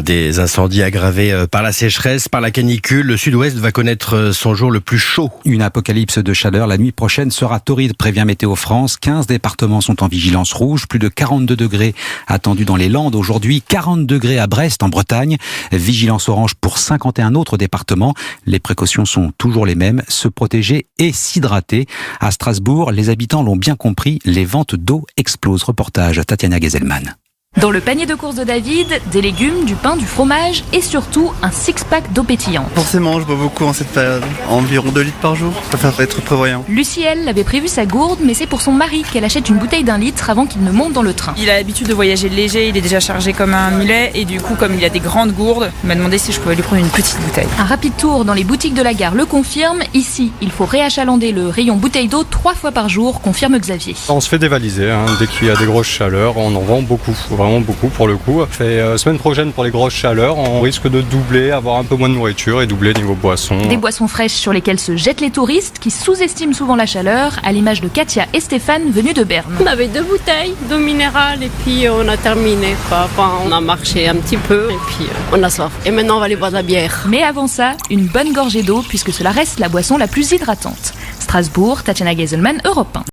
Des incendies aggravés par la sécheresse, par la canicule. Le sud-ouest va connaître son jour le plus chaud. Une apocalypse de chaleur la nuit prochaine sera torride, prévient Météo France. 15 départements sont en vigilance rouge. Plus de 42 degrés attendus dans les Landes aujourd'hui. 40 degrés à Brest, en Bretagne. Vigilance orange pour 51 autres départements. Les précautions sont toujours les mêmes. Se protéger et s'hydrater. À Strasbourg, les habitants l'ont bien compris. Les ventes d'eau explosent. Reportage Tatiana Gezelman. Dans le panier de courses de David, des légumes, du pain, du fromage et surtout un six-pack d'eau pétillante. Forcément, je bois beaucoup en cette période, environ 2 litres par jour. Je préfère être prévoyant. Lucie, elle, avait prévu sa gourde, mais c'est pour son mari qu'elle achète une bouteille d'1 litre avant qu'il ne monte dans le train. Il a l'habitude de voyager léger, il est déjà chargé comme un mulet et du coup, comme il a des grandes gourdes, il m'a demandé si je pouvais lui prendre une petite bouteille. Un rapide tour dans les boutiques de la gare le confirme. Ici, il faut réachalander le rayon bouteille d'eau 3 fois par jour, confirme Xavier. On se fait dévaliser, dès qu'il y a des grosses chaleurs, on en vend beaucoup, vraiment beaucoup pour le coup. Semaine prochaine pour les grosses chaleurs, on risque de doubler, avoir un peu moins de nourriture et doubler niveau boissons. Des boissons fraîches sur lesquelles se jettent les touristes qui sous-estiment souvent la chaleur, à l'image de Katia et Stéphane venus de Berne. On avait 2 bouteilles d'eau minérale et puis on a terminé. Enfin, on a marché un petit peu et puis on a soif. Et maintenant on va aller boire de la bière. Mais avant ça, une bonne gorgée d'eau puisque cela reste la boisson la plus hydratante. Strasbourg, Tatiana Gezelman, Europe 1.